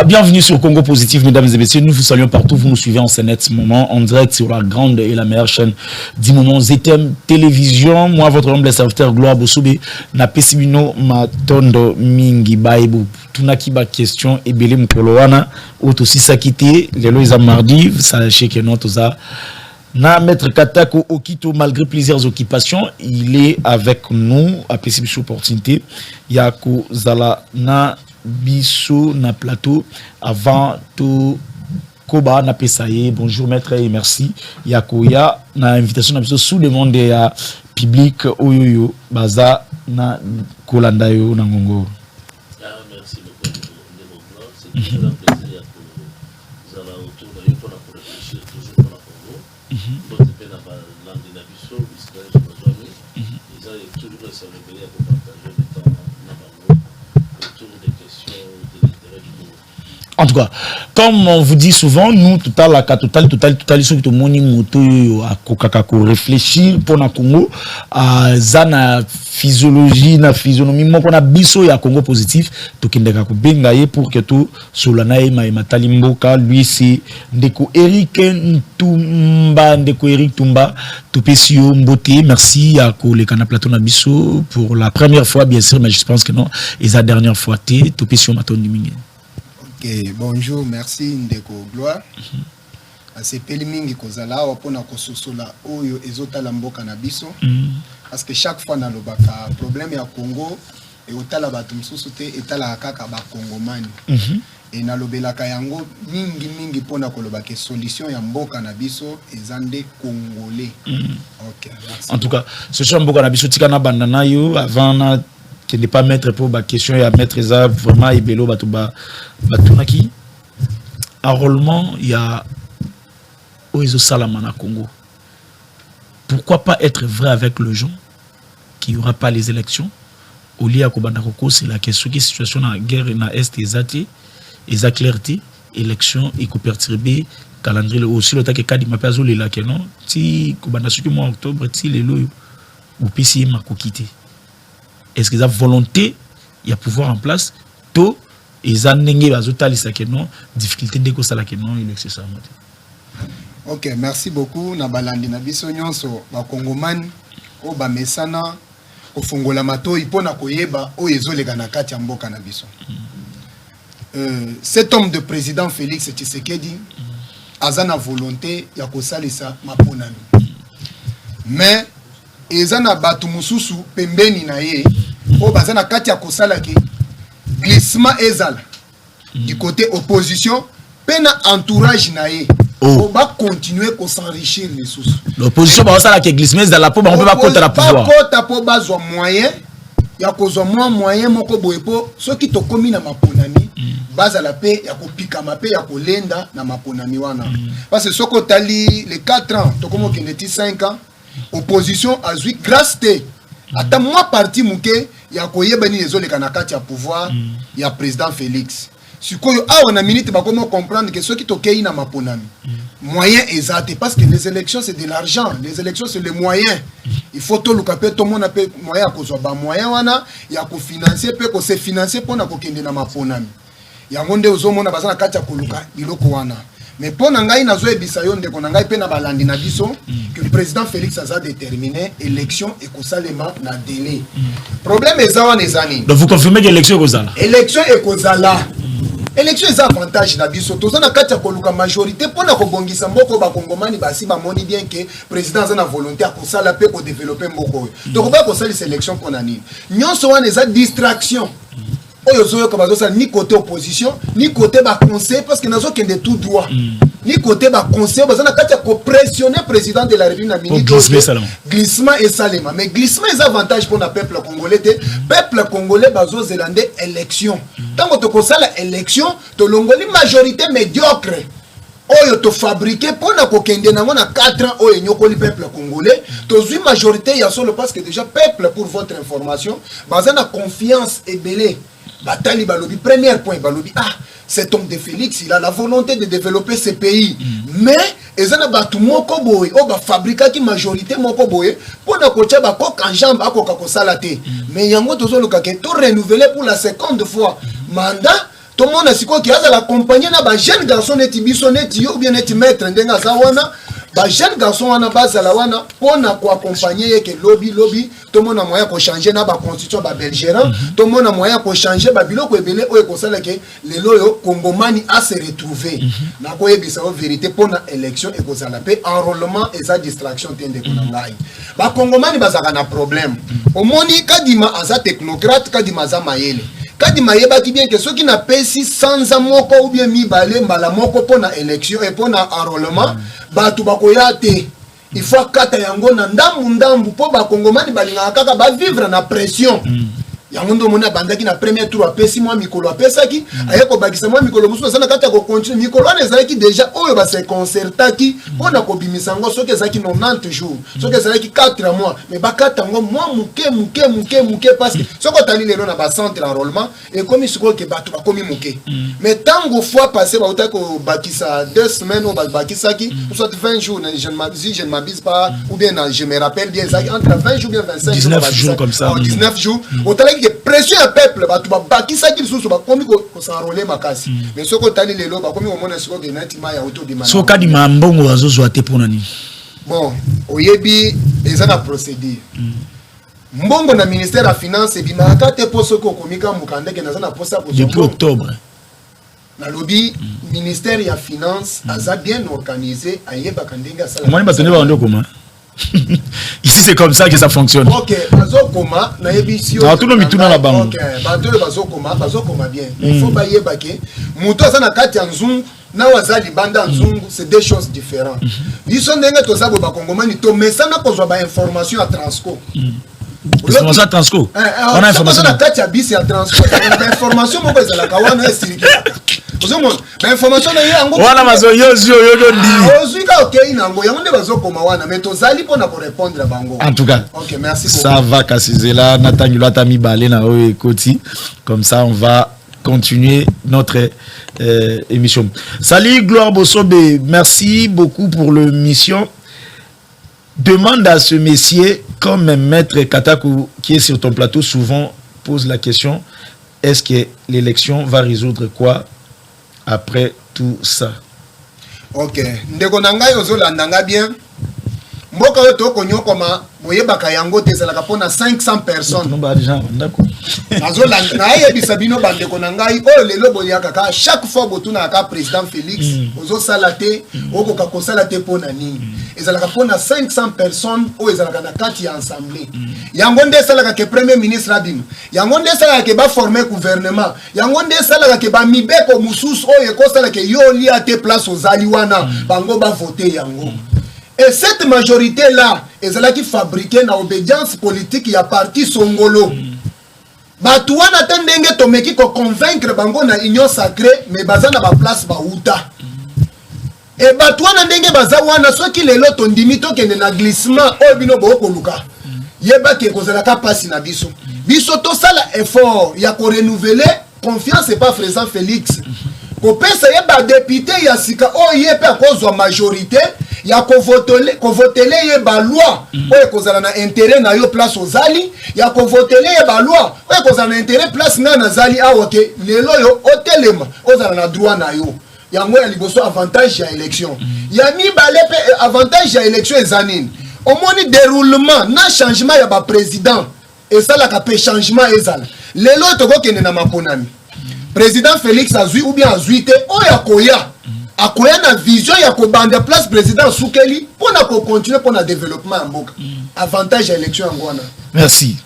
Bienvenue sur Congo Positif, mesdames et messieurs. Nous vous saluons partout. Vous nous suivez en ce moment en direct sur la grande et la meilleure chaîne du moment, ZTM Télévision. Moi, votre humble serviteur Gloire Bosoube, na pesimino matondo mingi baibu. Tunaki ba question et belé mkoloana. Auto si sakité, lelo isa mardi. Sachez que notre na maître Katako Okito, malgré plusieurs occupations, il est avec nous à Pessibicho Opportunité. Yako Zala na biso na plateau avant tout koba na pesaye. Bonjour maître et merci. Yakoya na invitation na biso sous le monde ya public oyoyo baza na kolanda yo na ngongo. Merci beaucoup de mon gloire. C'est toujours un plaisir que vous allez autour de pour réfléchir toujours pour la Congo. D'autres pays dans la langue de Nabiso, Israël, Mazouami. Ils ont toujours se révéler pour partager le temps autour des questions de l'intérêt du monde. En tout cas, comme on vous dit souvent, nous, tout le monde moto à kokakako réfléchir pour na Congo, à zana physiologie, na physionomie, mon qu'on a biso ya Congo positif, to kindeka ko bengaye pour que tout solana e matali mboka, lui c'est ndeko Eric Ntumba, ndeko Eric Tumba, topesio mbote, merci à ko le kana plateau na biso pour la première fois bien sûr, mais je pense que non, et la dernière fois té topesio maton dimingue. Okay, bonjour, merci Ndeko Gloire. C'est Pelimingi Kozala, wapona kososola oyo ezotala mboka na biso. Parce que chaque fois na lobaka problème ya Congo et otala batu msusu te etala kaka ba Congomani. Et na lobelaka yango mingi pona kolobaka solution ya mboka na biso ezande Congolais. OK, merci. En tout cas, ce soir mboka na biso tika na bandana yo avant na qui n'est pas mettre pour ma question et à mettre ça vraiment ibelo batuba batunaki enrôlement il y a Oizo Salamana Congo. Pourquoi pas être vrai avec le gens qu'il n'y aura pas les élections au lieu à Kobanakoko, c'est la question qui situation dans la guerre na est ezati eza clarté élection et ko perturber calendrier aussi le temps que kadi mapazo le la non ti Kobanasuki mois octobre ti le lo ou pisi makokité. Est-ce qu'ils ont volonté, il y a pouvoir en place, tout, ils ont n'engagé à zoter les non, difficulté de ça la non, il est ça. Ok, merci beaucoup. Na balandi na biso nyonso ba Congoman, o ba mesana, o fongola mato ipona koyeba o ezolega na kati ya mboka na biso. Cet homme de président Félix Tshisekedi a na volonté ya kosalisa maponami. Mais ezana batu mususu pembeni na ye o bazana kati ya kosala ki glissement ezala du côté opposition pena entourage na ye o ba continuer ko s'enrichir les sous l'opposition ba sala ki glissement ezala po ba on peut pas contre la pouvoir ba kota po bazwa moyen ya kozwa moyen moko boyepo soki to komi na maponami bazala pe ya kopika mape ya kolenda na maponami wana parce que soko tali les 4 ans to komo keneti 5 ans opposition a joué grâce te ata moi parti muke ya koyebani ezoleka na kati ya pouvoir ya président Félix sikoyo a on a minute ba comment comprendre que ceux qui tokei na maponami moyen exact parce que les élections c'est de l'argent, les élections c'est le moyen, il faut tout le capé tout le monde a moyen à cause ba moyen wana ya ko financer pe ko se financer pour na ko kende na maponami ya ngonde ozomona bazana kati ya koluka biloko wana. Mais pour Nangaï Nazo et Bissayon de Konangaï Pena Balandi Nabiso, que le président Félix a déterminé élection et Kosalema na délai. Problème est ça, les années. Donc vous confirmez que l'élection est Kozala. Élection est Kozala. Élection est avantage Nabiso. Tous on a quatre koluka majorité pour na kobongisa mboko ba Kongomani basi ba moni bien que président a volonté à Kosala pe ko développer mboko. Donc ba Kosala cette élection qu'on a ni. Nyon so wana eza distraction. Ni côté opposition, ni côté ba conseil parce que nazo kende tout droit. Ni côté ba conseil parce que pressionner président de la République glissement et salema. Mais glissement est avantage pour le peuple congolais. Peuple congolais bazo zélandais élection. Tant que tu kosala élection, to longoli majorité médiocre. Oyo to fabriquer pour na kokende na 4 ans oyo nyokoli peuple congolais. To zui majorité ya solo parce que déjà peuple pour votre information, bazana confiance et belé. Batali Balobi, premier point, Balobi, cet homme de Félix, il a la volonté de développer ce pays. Mais, ils ont battu moko boy, on va fabriquer qui majorité moko boy, pour na kocha ba kok en jambe à salate. Mais yango tozo le kake tout renouvelé pour la seconde fois. Mandat tout le monde a siko qui a l'accompagner na ba jeune garçon neti biso neti yo bien neti maître ndenga zawana ba jeune garçon wana bazala wana pona ko accompagner que lobby tout le monde a moyen pour changer na ba constitution ba belgérant tout le monde a moyen pour changer ba biloko ebele o ko sala que les loyo congomani a se retrouver na ko yebisa o vérité pona élection et ko sala pe enrôlement et sa distraction tende ko ngai ba congomani bazaka na problème au moni kadima aza technocrate kadima za mayele kadima yebaki bien que ceux qui n'a pas si sans amoko ou bien mibale mbala moko pona élection et pona enrôlement batu bakoya te il faut kata yango na ndambu po ba kongomani balinga kaka ba vivre na pression yango ndo mona bandaki na premier tour apesi moi mikolo apesaki ayeko bakisa moi mikolo musu sana kata ko continue mikolo na ezalaki déjà oyo ba se concertaki pona ko bimisa ngo soki ezalaki 90 jours soki ezalaki 4 mois mais bakata ngo moi muke parce que soko tali lelo na ba centre enrôlement et comme siko ke batu ba komi muke mais tango fois passé ba uta ko bakisa 2 semaines ou bakisaki soit 20 jours je ne m'abuse pas ou bien je me rappelle bien ezalaki entre 20 jours bien 25 19 jours comme ça 19 jours que pression à peuple batu ba bakisa ki susu ba komi ko s'enrôler makasi mais soko tali lelo ba komi o mona siko ke natima ya auto de mana so kadi mambongo azozwa te pona ni bon oyebi eza na procédure mbongo na ministère ya finance bimaka te po soko komika mukande ke naza na posa ko depuis octobre na lobby ministère ya finance aza bien organisé ayeba kandenga sala moi batone ba ndo koma ici c'est comme ça que ça fonctionne. OK, bazokoma na yebisio. Na tout le mituna la bango. OK, bazokoma bien. Il faut bailler baké. Muto za na kati ya nzungu na wazali banda nzungu, c'est deux choses différentes. Biso ndenge toza bo ba kongomani to mesana ko zwa ba information à Transco. Information à Transco. On a information na kati ya bisi ya Transco. Information moko ezala kawana esirikira. Ben information na yango wana mazo yo ndi ozuika okay nango yango nde bazokoma wana mais tozali pona ko répondre bango en tout cas. OK, merci beaucoup. Ça va Kasizela natangula tami balé na o ekoti comme ça on va continuer notre émission. Salut Gloire Bosobe, merci beaucoup pour le mission. Demande à ce messier comme maître Katakou qui est sur ton plateau souvent pose la question, est-ce que l'élection va résoudre quoi après tout ça? OK. Ndeko nangai ozolanda bien. Mboka yo to konyo koma boyebaka yango te zalaka pona 500 personnes. Non ba déjà ndako. Azolanda na yebisa bino bandeko nangai o lelo boyaka ka chaque fois botuna ka président Félix ozosala te okoka kosala te pona nini. Ezalaka pona 500 personnes o ezalaka na kati ya assemblée. Yango nde salaka ke premier ministre abim. Yango nde salaka ke ba former gouvernement. Yango nde salaka ke ba mibeko mususu o ekosala ke yo lia te place ozali wana bango ba voter yango. Et cette majorité-là, ils ont fabriqué une obédience politique, il y a parti Songolo. Batouana tendenge tomeki ko convaincre bango na union sacrée, mais baza na ba place ba uta. Et batouana ndenge baza wana soki lelo tondimito kende na glissement o bino bo koluka. Yeba ke kozala ka pasi na biso. Biso to sala effort ya ko renouveler confiance et pas président Félix. Ko pesa yeba député ya sika o yepe akozwa majorité. Ya ko votele ye ba loi oye kozala na intérêt na yo place ozali ya ko votele ye ba loi oye kozala na intérêt place nga na zali awa ke lelo yo otelema ozala na droit na yo yango ya liboso avantage ya élection ya mibale pe avantage ya élection ezanini omoni déroulement na changement ya ba président esalaka pe changement ezala lelo tokokende na maponami président Félix azui ou bien azui te oya koya akoya na vision ya ko bande place président Soukeli pour na ko continuer pour na développement en mboka avantage à élection ngwana. Merci.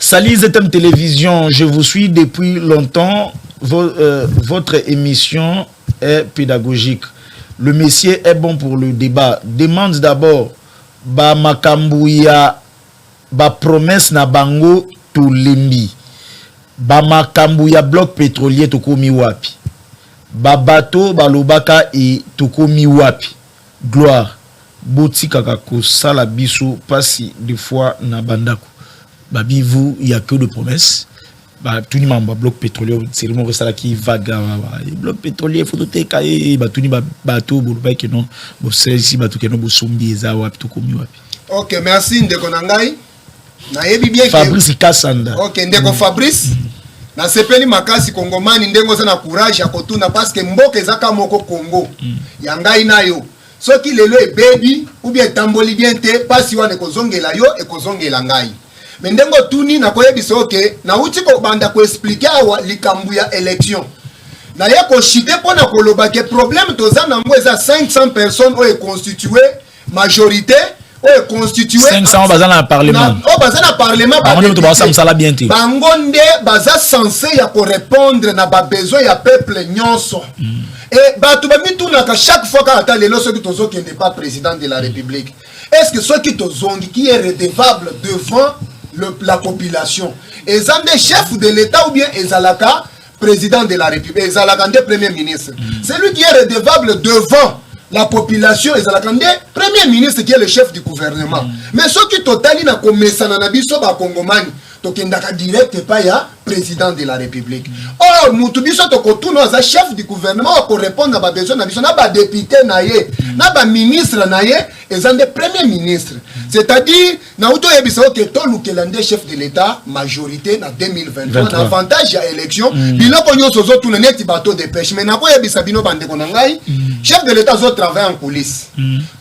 Salut ZM Télévision, je vous suis depuis longtemps. Votre émission est pédagogique. Le messier est bon pour le débat. Demande d'abord ba makambouya ba promesse na bango to lembi. Ba makambouya bloc pétrolier to komi wapi. Babato balobaka et tokomi wapi. Gloire boti kakako sala biso pasi des fois na bandako. Babi vous il y a que de promesses. Ba tuni mamba bloc pétrolier c'est le mot sala qui vaga bloc pétrolier faut te kaye ba tuni ba bato boloba que non bo ici bato que non bo sombi za wapi tokomi wapi. OK, merci ndeko nangai. Na yebi bien Fabrice Kassanda. OK, ndeko Fabrice. na sepeli makasi kongomani ndengo za na courage akotuna parce que mboka ezaka moko Congo yangai nayo soki lelo ebebi ou bien tamboli bien te pasi wana ekozongela yo ekozongela ngai mais ndengo tuni na koyebisa oke na uti ko banda ko expliquer awa likambu ya election na ye ko chite pona koloba ke problème toza na ngo eza 500 personnes o constitué majorité o constitué 500 baza na parlement baza na parlement bangonde baza censé ya ko répondre na ba besoin ya peuple nyonso et batu ba mitunaka chaque fois ka ata lelo soki tozo kende pas président de la République est-ce que soki tozongi qui est redevable devant la population ezande chef de l'État ou bien ezalaka président de la République ezalaka nde premier ministre c'est lui qui est redevable devant la population ezalaka nde premier ministre qui est le chef du gouvernement mais soki totali na komesana na biso ba kongomani tokendaka direct pa ya président de la République or mutu biso tokotuna za chef du gouvernement pour répondre à ba besoin na biso na ba député na ye na ba ministre na ye ezande premier ministre c'est-à-dire na uto yebisa ke to lukelande chef de l'État majorité na 2023 na avantage ya élection biloko nyonso zo tuna neti bateau de pêche mais na ko yebisa bino bandeko na ngai chef de l'État zo travaille en coulisses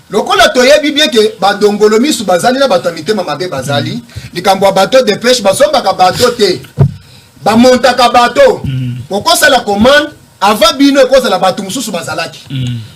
lokola toyebi bien que badongolo misu bazali na batamite mamabe bazali likambo ya bateau de pêche basombaka bateau te bamontaka bateau okosa la commande avant bino ekozala bato mususu bazalaki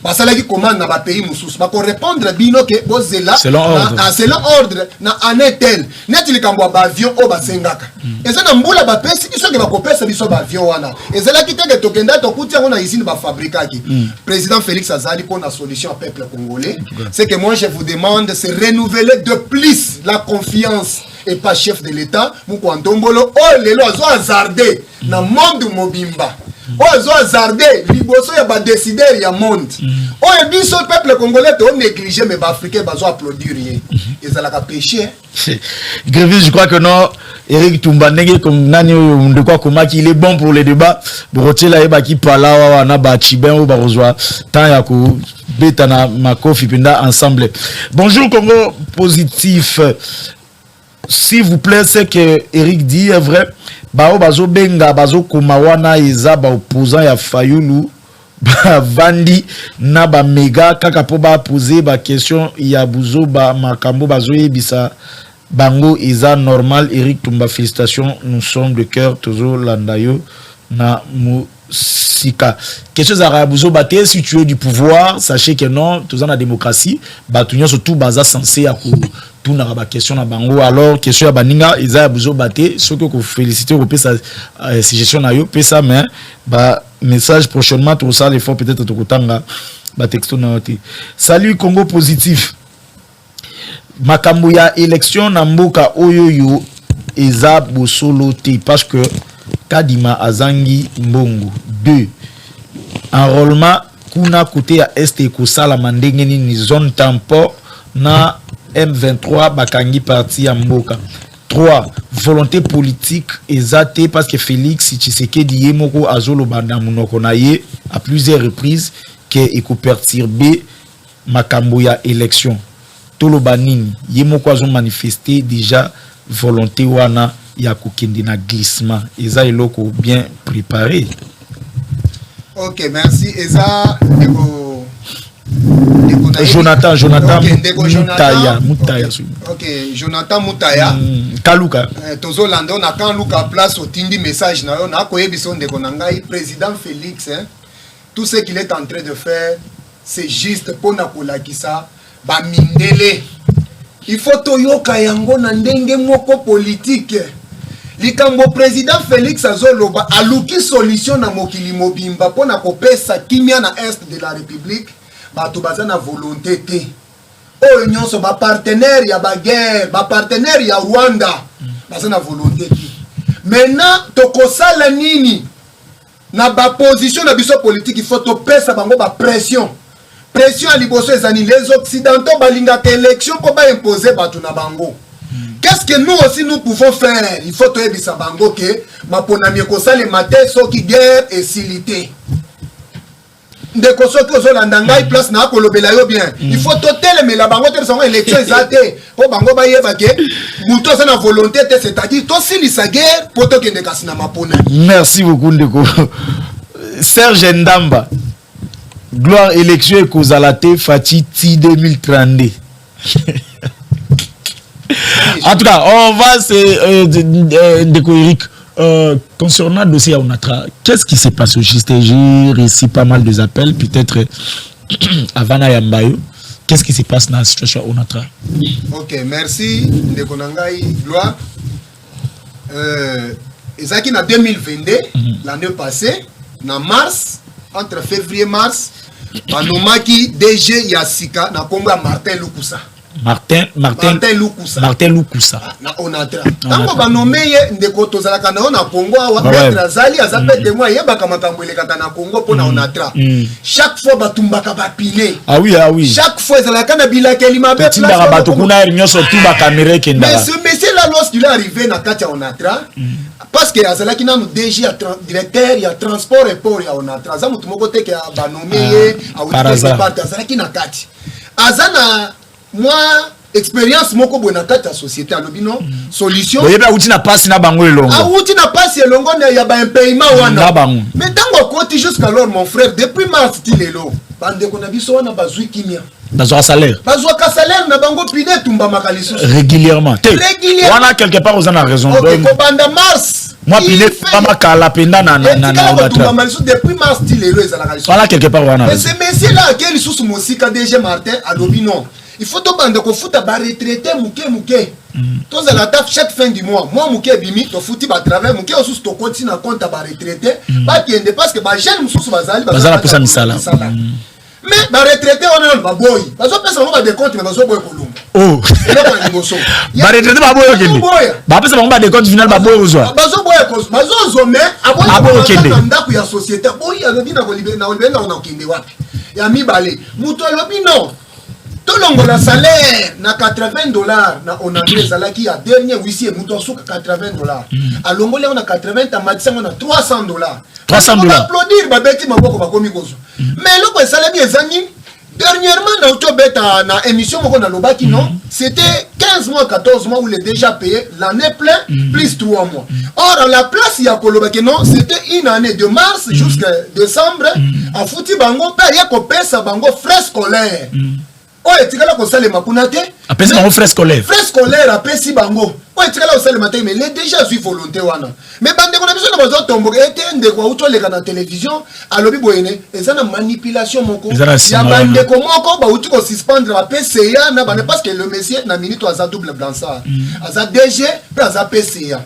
basalaki commande na ba pays mususu bako répondre bino ke bozela selon ordre na anetel neti likambo ba avion o basengaka eza na mbula ba pesi biso ke bakopesa biso ba avion wana ezalaki teke tokenda tokutia ngona usine ba fabrikaki président Félix Azali pour la solution au peuple congolais c'est que moi je vous demande c'est renouveler de plus la confiance et pas chef de l'État muko antombolo o lelo azo hazarder na monde mobimba ozo hazarder liboso ya ba décideur ya monde o biso peuple congolais to négliger mais ba africain bazo applaudir rien ezalaka péché Grévis je crois que non Eric Tumbanenge comme nani de quoi comment il est bon pour les débats borotela eba ki pala wana ba chiben ou ba rozwa tant ya ko betana makofi penda ensemble. Bonjour Congo positif. S'il vous plaît, c'est que Eric dit est vrai. Bao bazo benga bazo kumawana eza ba opposant ya Fayulu ba vandi na ba mega kaka po ba poser ba question ya buzo ba makambo bazo yebisa bango eza normal. Eric Tumba, félicitations, nous sommes de cœur tozo landayo na musika. Question za buzo bate si tu es du pouvoir, sachez que non, tozo na démocratie, ba tunyo surtout baza censé à tout na ba question na bango alors question ya baninga eza buzo bate ce que féliciter au pesa suggestion na yo pesa mais ba message prochainement tout ça l'effort peut-être to kutanga ba texto na yote. Salut Congo positif. Makambo ya élection na mboka oyo yo eza bosolo te parce que kadima azangi mbongo 2 enrôlement kuna côté ya est ko sala mandenge ni zone tampon na M23 bakangi parti ya mboka. 3 volonté politique ezate parce que Félix Tshisekedi yemoko azolo banda munoko na ye à plusieurs reprises que eko perturber makambo ya élection. Tolo banini yemoko azo manifester déjà volonté wana ya kokende na glissement eza eloko bien préparé. OK, merci eza Jonathan Moutaya. OK, Jonathan Moutaya. Kaluka. Tozo lando na kan luka place au tindi message na yo na koyebisa ndeko na ngai président Félix tout ce qu'il est en train de faire c'est juste pour na kolakisa ba mindele. Il faut toyoka yango na ndenge moko politique. Likambo président Félix azoloba aluki solution na mokili mobimba pona kopesa kimia na est de la République. Bato baza na volonté te oyo nyonso ba partenaire ya ba guerre ba partenaire ya Rwanda baza na volonté te maintenant tokosala nini na ba position na biso politique il faut to pesa bango ba pression à liboso ezani les occidentaux balingaka élection ko ba imposer bato na bango. Qu'est-ce que nous aussi nous pouvons faire? Il faut to ebisa bango ke maponami ko sale matin soki guerre et silité ndeko soki ozolanda ngai place na kolobela yo bien il faut totelemela bango te sango élection ezate po bango bayeba ke muto aza na volonté te c'est-à-dire tosilisa guerre po tokende kasi na mapona. Merci beaucoup ndeko Serge Ndamba. Gloire élection et Kozalate Fati Ti 2032. En tout cas, on va se ndeko Eric. Concernant le dossier Onatra, qu'est-ce qui s'est passé au juste? J'ai reçu pas mal de appels, peut-être avant Yambayo. Qu'est-ce qui se passe dans la situation Onatra? Ok, merci. Ndekonangai, gloire. Ezaki en 2022, l'année passée, en mars, entre février et mars, Banomaki DG Yassika, na komba Martin Lukusa. Martin Lukusa. Na Onatra. Tango banomeye ndeko tozalaka na ona Congo wa Maître Azali azapete moi yebaka makambo elekata na Congo pona Onatra. Chaque fois batumbaka bapile. Ah oui. Chaque fois ezalaka na bilakeli mabe. Petit barabato kuna nyoso tout ba caméra kenda. Mais ce monsieur là lorsqu'il est arrivé na kati Onatra parce que azalaki na DG directeur ya transport et port ya Onatra. Za mutu moko teke banomeye awuteke parti azalaki na kati. Azana moi expérience moko bona kati ya société alobino solution oyeba uti na passe na bango elongo uti na passe elongo na ya ba impayement wana mais tango koti jusqu'alors mon frère depuis mars tilelo bande ko na biso wana bazui kimia bazwa salaire na bango pine tumba makaliso régulièrement wana quelque part vous en a raison donc ko banda mars moi pine pas kala penda na tumba makaliso depuis mars tilelo ezala voilà quelque part wana mais ce monsieur là quel sous mosika DG Martin alobino il faut to bande ko futa ba retraité muke tous à la taf chaque fin du mois moi muke bimi to futi ba travail muke osus to continue na compte ba retraité ba kiende parce que ba jeune mususu bazali bazala posa misala mais ba retraité on ba boy bazo pesa mo ba de compte mais bazo boy kolumba oh ba retraité ba boy okende ba pesa mo ba de compte final ba boy ozwa bazo boy ko bazo zo mais abo okende ndako ya société boy alobi na ko libérer na olibena on okende wapi ya mibale muto alobi non tolongo la salaire na $80 na onangé zalaki ya dernier huissier muto suka $80 alongo le na 80 tamatisango na $300 applaudir babeti maboko bakomi kozo mais loko esalemi ezani dernièrement na otobeta na émission moko na lobaki non c'était 15 mois 14 mois où il est déjà payé l'année plein plus 3 mois or à la place ya kolobaki non c'était une année de mars jusqu'à décembre a fouti bango payé ko pesa bango frais scolaires. Oh, etikala ko salema kuna te apesi bango frais scolaire apesi bango oh etikala ko salema te mais les déjà suis volonté wana mais bande ko na biso na bazo tombo etende ko auto leka na télévision alobi boyene ezana manipulation moko ya bande ko moko ba uti ko suspendre apesi ya na bande parce que le monsieur na minute aza double blanchard aza DG pe aza PCA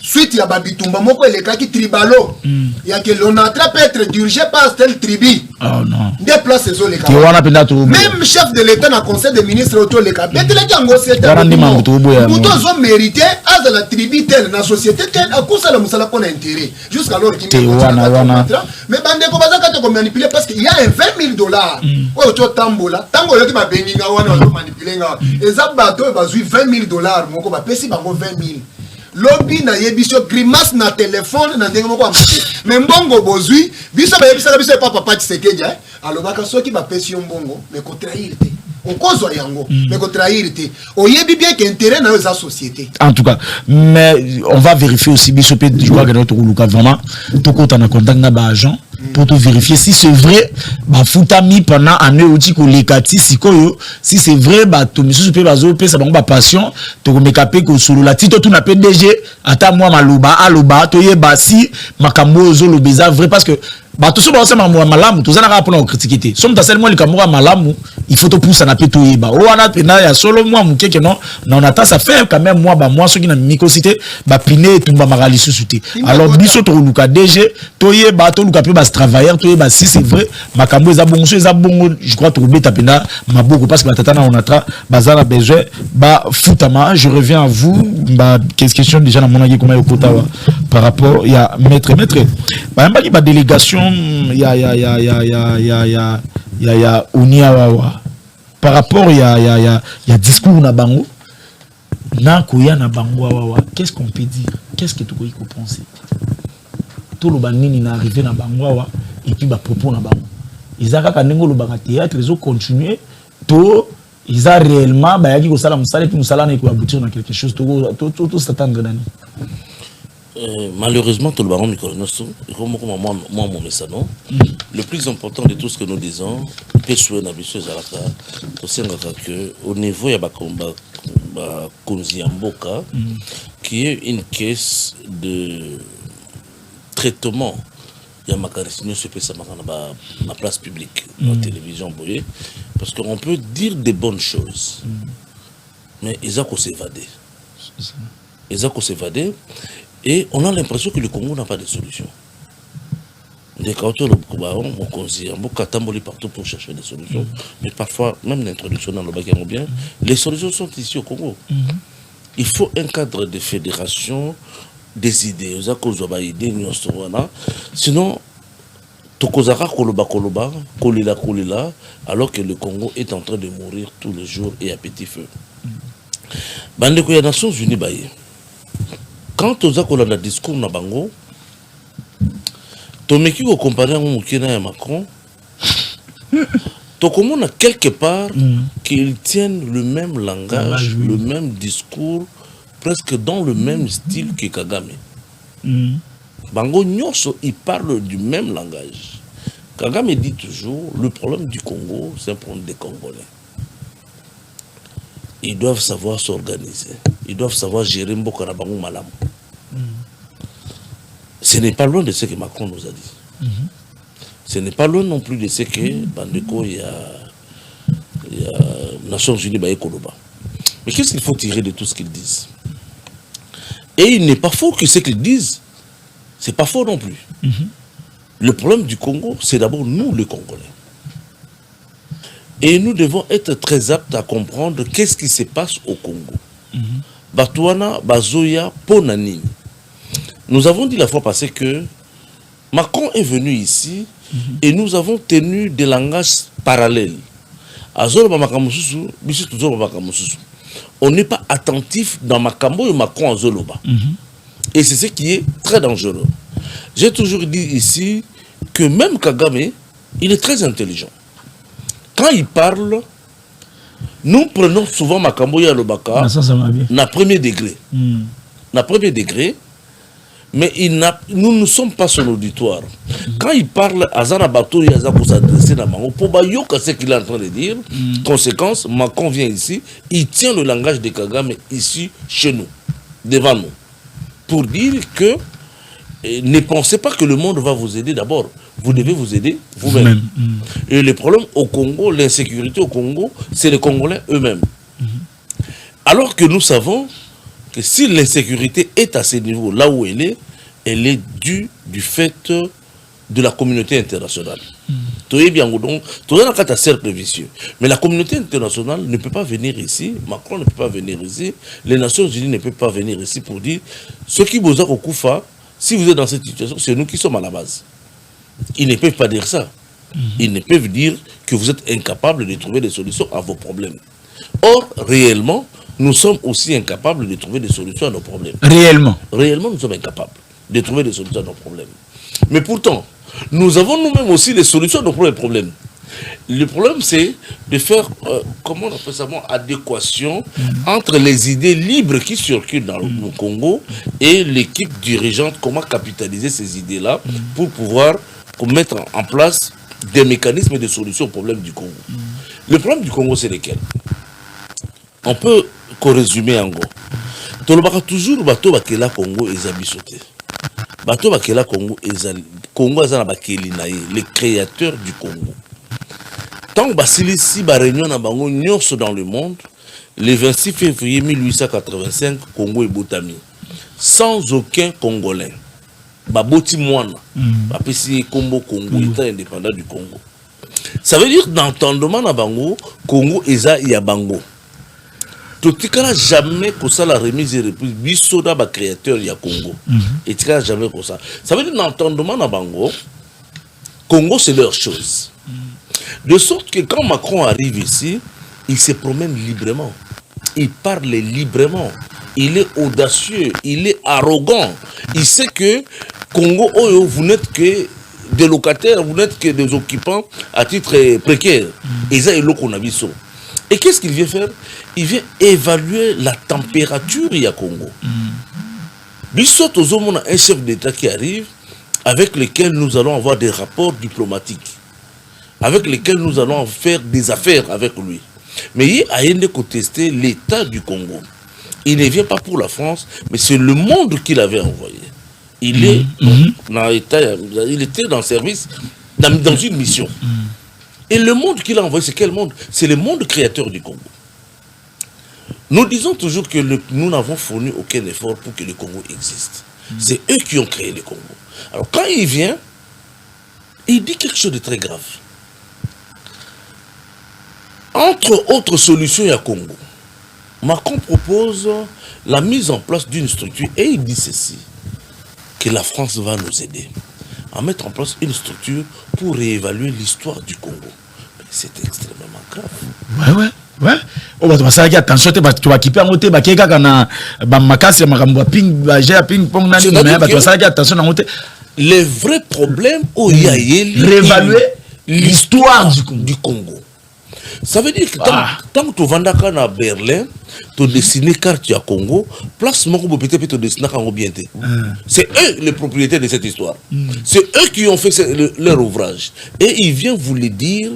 suite ya babitumba moko elekaki tribalo ya que l'Onatra peut être dirigé par tel tribu. Oh non. Des places ezoleka. Même chef de l'État na conseil des ministres otoleka. Beteleki yango seta. Muto zo mérité à la tribu telle na société telle à cause la musala pona intérêt. Jusqu'alors qu'il mais bande ko bazaka to manipuler parce qu'il y a $20,000. Oh to tambola. Tango yoki ba benginga wana zo manipuler nga. Eza bato bazui $20,000 moko ba pesi bango 20,000. Lobby na yebisho grimace na téléphone na ndenge moko amate mais mbongo bozui biso ba yebisa biso papa Tshisekedi alobaka soki ba pesi mbongo mais ko trahir te okozwa yango mais ko trahir te oyebi bien que intérêt na sa société en tout cas mais on va vérifier aussi biso pe je crois que notre Luka vraiment tout compte en contact na ba agent pour te vérifier si c'est vrai ba futami pendant année oti ko lekati sikoyo si c'est vrai ba to misusu pe bazo pe sa bango ba passion to ko mekape ko solo la tito tout na PDG ata moi maloba aloba to yeba si makambo zo lobeza vrai parce que ba tout ça ba sama moi malamu to zana ka pona critiquer somme ta seulement le kamora malamu il faut to pousser na pe to yeba o wana pena ya solo moi mukeke non on attend ça fait quand même moi ba moi ceux qui na microcité ba piné tumba magali susuté alors biso to luka DG to yeba to luka pe ba travailleur to yeba si c'est vrai makambo eza bongo je crois to beta pena maboko parce que ba tata na on atra bazana besoin ba futama je reviens à vous ba question déjà na mona comment yokota par rapport il y a maître ba mbaki ba délégation ya Uniawawa par rapport il y a discours na bango na koya na bango wawa qu'est-ce qu'on peut dire qu'est-ce que tu peux penser tout le banini na arrivé na bango wawa et puis ba propos na bango ils ont quand le théâtre ils ont continué tout ils ont réellement bah y a qui ça la musala et puis musala n'est aboutir dans quelque chose tout s'attendre d'année. Malheureusement, tout le baron Mikolonoso, moi mon message, le plus important de tout ce que nous disons, au niveau il y a Konziamboka, qui est une caisse de traitement. Il y a Makarissino se fait ça dans la place publique, dans la télévision, parce qu'on peut dire des bonnes choses, mais ils ont s'évader. Ils ont s'évader. Et on a l'impression que le Congo n'a pas de solution. Des caractères, on partout pour chercher des solutions. Mais parfois, même l'introduction dans le bac bien, les solutions sont ici au Congo. Il faut un cadre de fédération, des idées. Sinon, Tokozara Koloba, Kolila, alors que le Congo est en train de mourir tous les jours et à petit feu. Bandeko ya Nations Unies baye. Quand on a le discours na bango, Tomeki ko comparer au Mukina et Macron, Tokomona quelque part qu'ils tiennent le même langage, le même discours, presque dans le même style que Kagame. Bango Nyonso, ils parlent du même langage. Kagame dit toujours, le problème du Congo, c'est un problème des Congolais. Ils doivent savoir s'organiser. Ils doivent savoir gérer Mbokana Bango Malam. Ce n'est pas loin de ce que Macron nous a dit. Ce n'est pas loin non plus de ce que Bandeko il y a Nations Unies Baye Koloba. Mais qu'est-ce qu'il faut tirer de tout ce qu'ils disent? Et il n'est pas faux que ce qu'ils disent, c'est pas faux non plus. Le problème du Congo, c'est d'abord nous, les Congolais. Et nous devons être très aptes à comprendre qu'est-ce qui se passe au Congo. Batouana, Bazoya, Ponanini. Nous avons dit la fois passée que Macron est venu ici et nous avons tenu des langages parallèles. On n'est pas attentif dans Makambo et Macron en Zoloba. Et c'est ce qui est très dangereux. J'ai toujours dit ici que même Kagame, il est très intelligent. Quand il parle, nous prenons souvent Makambo et Alobaka na premier degré. Na premier degré, mais nous ne sommes pas son auditoire. Quand il parle, Azana Bato, il y a pour s'adresser à Mango, pour Bayoka, ce qu'il est en train de dire, conséquence, Macron vient ici, il tient le langage de Kagame ici, chez nous, devant nous, pour dire que ne pensez pas que le monde va vous aider d'abord. Vous devez vous aider vous-même. Et le problème au Congo, l'insécurité au Congo, c'est les Congolais eux-mêmes. Alors que nous savons que si l'insécurité est à ce niveau, là où elle est due du fait de la communauté internationale. Donc, un cercle vicieux. Mais la communauté internationale ne peut pas venir ici, Macron ne peut pas venir ici, les Nations Unies ne peuvent pas venir ici pour dire ce qui vous a au Koufa, si vous êtes dans cette situation, c'est nous qui sommes à la base. Ils ne peuvent pas dire ça. Ils ne peuvent dire que vous êtes incapable de trouver des solutions à vos problèmes. Or, réellement, nous sommes aussi incapables de trouver des solutions à nos problèmes. Réellement? Réellement, nous sommes incapables de trouver des solutions à nos problèmes. Mais pourtant, nous avons nous-mêmes aussi des solutions à nos problèmes. Le problème, c'est de faire, comment on appelle ça, adéquation entre les idées libres qui circulent dans le Congo et l'équipe dirigeante, comment capitaliser ces idées-là pour pouvoir mettre en place des mécanismes et des solutions aux problèmes du Congo. Le problème du Congo, c'est lesquels? On peut résumer en gros. Toujours bateau bakela Congo ezabisoté. Bateau bakela Congo Congo azana bakeli naye, les créateurs du Congo. Tant que Basilisi ba réunion na bango nyonso dans le monde, le 26 février 1885, Congo est botami. Sans aucun Congolais. Baboti Mwana. Bapesi Kombo Congo, État indépendant du Congo. Ça veut dire d'entendement na bango, Congo eza ya bango. Totikala jamais que ça la remise et reprise bisoda ba créateur ya Congo. Et tika jamais que ça. Ça veut dire d'entendement na bango, Congo c'est leur chose. De sorte que quand Macron arrive ici, il se promène librement. Il parle librement. Il est audacieux. Il est arrogant. Il sait que Congo, vous n'êtes que des locataires, vous n'êtes que des occupants à titre précaire. Et ça, c'est qu'on a vu ça. Et qu'est-ce qu'il vient faire? Il vient évaluer la température du Congo. Bissot, on a un chef d'État qui arrive, avec lequel nous allons avoir des rapports diplomatiques, avec lesquels nous allons faire des affaires avec lui. Mais il a contesté l'État du Congo. Il ne vient pas pour la France, mais c'est le monde qu'il avait envoyé. Il était dans le service, dans une mission. Et le monde qu'il a envoyé, c'est quel monde? C'est le monde créateur du Congo. Nous disons toujours que nous n'avons fourni aucun effort pour que le Congo existe. C'est eux qui ont créé le Congo. Alors quand il vient, il dit quelque chose de très grave. Entre autres solutions, il y a Congo. Macron propose la mise en place d'une structure et il dit ceci, que la France va nous aider à mettre en place une structure pour réévaluer l'histoire du Congo. C'est extrêmement grave. Ouais. Oh, bah, ça y attention, tu vas quitter en côté, bah, qui est quand makasi makambo ping, j'ai ping pong nani, mais bah, tu vas attention en côté. Le vrai problème, réévaluer l'histoire du Congo. Ça veut dire que tant que tu vas à Berlin, tu dessines carte du Congo, place mon peut-être tu dessines Congo bien. C'est eux les propriétaires de cette histoire. C'est eux qui ont fait leur ouvrage. Et ils viennent vous le dire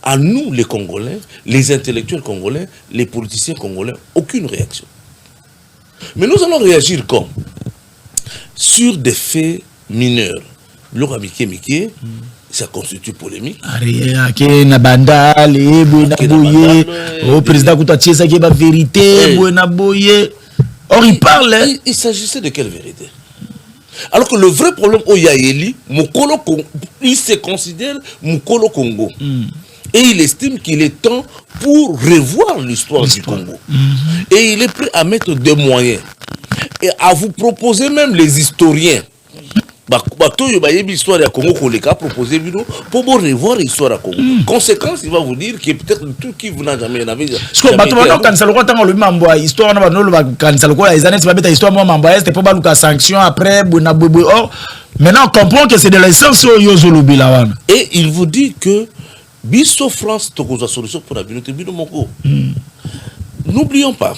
à nous les Congolais, les intellectuels congolais, les politiciens congolais, aucune réaction. Mais nous allons réagir comme sur des faits mineurs. Laura Miké, ça constitue polémique. Na bandal, au président Koutatie, ça qui est la vérité, or il parle. Il s'agissait de quelle vérité? Alors que le vrai problème au Yaeli, il se considère Mukolo Congo. Et il estime qu'il est temps pour revoir l'histoire du Congo. Et il est prêt à mettre des moyens. Et à vous proposer même les historiens. L'histoire du Congo a proposé pour revoir l'histoire du Congo. Conséquence, il va vous dire que peut-être tout qui vous n'a jamais vu. Maintenant, on comprend que c'est de l'essence. Et il vous dit que Bisso France a une solution pour la communauté. N'oublions pas,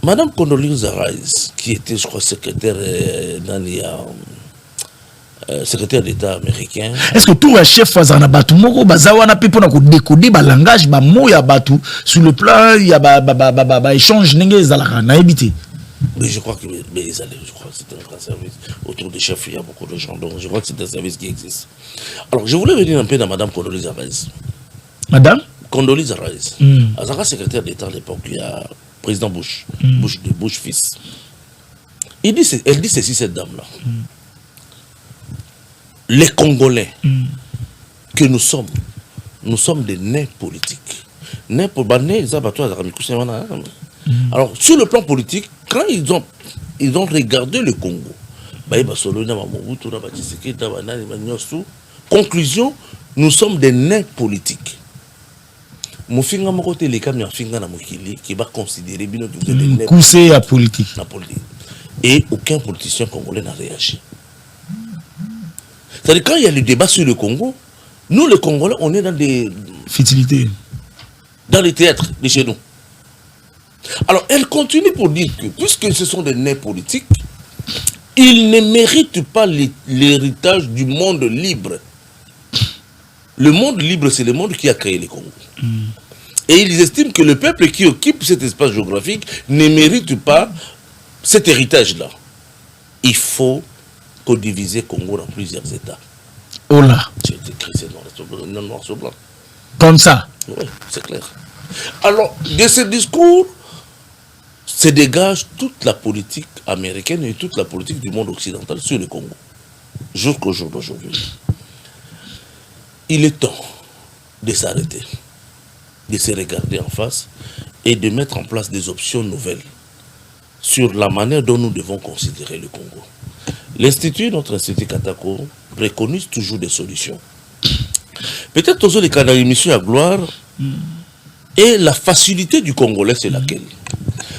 Madame Condoleezza Rice, qui était, je crois, secrétaire d'État américain. Est-ce que tout un chef faisant un bateau, bazawana pipo na décoder ba langage ba mot ya bateau sur le plan il y a ba échange n'engé zalaka na habité. Mais je crois que c'est un grand service. Autour des chefs, il y a beaucoup de gens. Donc je crois que c'est un service qui existe. Alors je voulais venir un peu dans Madame Condoleezza Rice. Madame Condoleezza Rice. Azara secrétaire d'État à l'époque, il y a président Bush, Bush fils. Elle dit ceci, cette dame-là. Les Congolais que nous sommes des nés politiques. Alors, sur le plan politique, quand ils ont regardé le Congo, conclusion, nous sommes des nés politiques. Mofinga mokote les camions finga na mokili qui va considérer bien que vous êtes des nés poussé à politique. Et aucun politicien congolais n'a réagi. C'est-à-dire quand il y a le débat sur le Congo, nous les Congolais, on est dans des futilités. Dans les théâtres de chez nous. Alors, elle continue pour dire que, puisque ce sont des nés politiques, ils ne méritent pas l'héritage du monde libre. Le monde libre, c'est le monde qui a créé le Congo. Et ils estiment que le peuple qui occupe cet espace géographique ne mérite pas cet héritage-là. Il faut diviser le Congo dans plusieurs États. Oh là. C'est écrit, c'est noir sur blanc. Comme ça. Oui, c'est clair. Alors, de ce discours, se dégage toute la politique américaine et toute la politique du monde occidental sur le Congo. Jusqu'au jour d'aujourd'hui. Il est temps de s'arrêter, de se regarder en face et de mettre en place des options nouvelles sur la manière dont nous devons considérer le Congo. Notre institut Katako, préconise toujours des solutions. Peut-être aussi les canaux d'émission à gloire et la facilité du Congolais, c'est laquelle?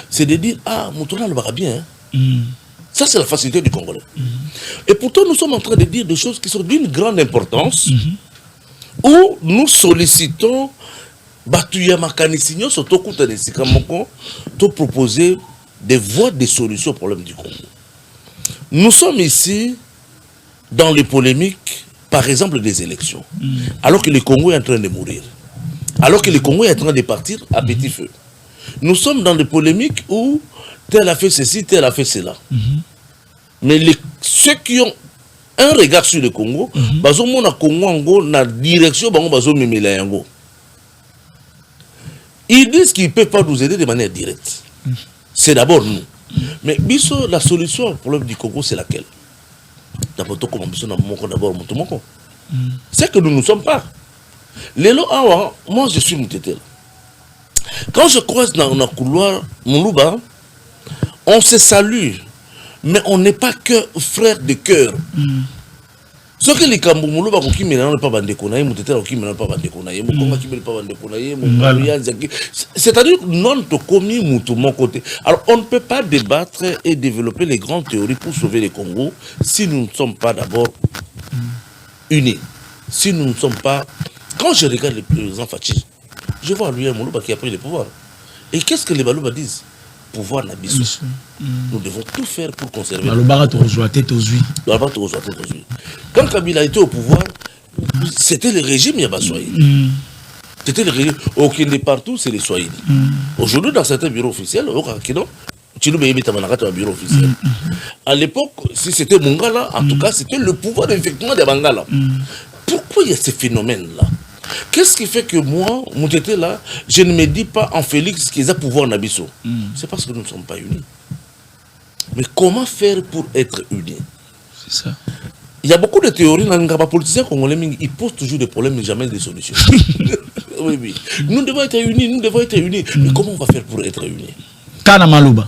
C'est de dire, ah, Moutouna le va bien. Ça, c'est la facilité du Congolais. Et pourtant, nous sommes en train de dire des choses qui sont d'une grande importance, où nous sollicitons Batuya Makanisigno, surtout de proposer des voies de solutions au problème du Congo. Nous sommes ici dans les polémiques, par exemple, des élections, alors que le Congo est en train de mourir, alors que le Congo est en train de partir à petit feu. Nous sommes dans des polémiques où tel a fait ceci, tel a fait cela. Mais ceux qui ont un regard sur le Congo, na direction ils disent qu'ils ne peuvent pas nous aider de manière directe. C'est d'abord nous. Mais biso, la solution au problème du Congo, c'est laquelle? D'abord, c'est que nous ne sommes pas. Moi, je suis Moutétel. Quand je croise dans un couloir, Moulouba, on se salue, mais on n'est pas que frères de cœur. Ce que les Kambo Moulouba, qui ne pas bandékonaï, Moutétel, qui ne pas bandékonaï, Moukonga qui ne pas bandékonaï, c'est-à-dire, non, tu commis mon côté. Alors, on ne peut pas débattre et développer les grandes théories pour sauver le Congo si nous ne sommes pas d'abord unis. Si nous ne sommes pas. Quand je regarde le président Fachi, je vois lui un Moulouba qui a pris le pouvoir. Et qu'est-ce que les Balouba disent? Pouvoir n'abisse. Nous devons tout faire pour conserver. Quand Kabila était au pouvoir, c'était le régime Yabaswahili. C'était le régime. Aucun est partout, c'est les Swahili. Aujourd'hui, dans certains bureaux officiels, un bureau officiel. À l'époque, si c'était Mongala, en tout cas, c'était le pouvoir effectivement des Bangala. Pourquoi il y a ces phénomènes-là? Qu'est-ce qui fait que moi, Moutete là, je ne me dis pas en Félix qu'ils ont pouvoir Nabiso? C'est parce que nous ne sommes pas unis. Mais comment faire pour être unis? C'est ça. Il y a beaucoup de théories dans les politiciens congolais, ils posent toujours des problèmes mais jamais des solutions. Oui. Nous devons être unis, Mais comment on va faire pour être unis? Kana Maloba.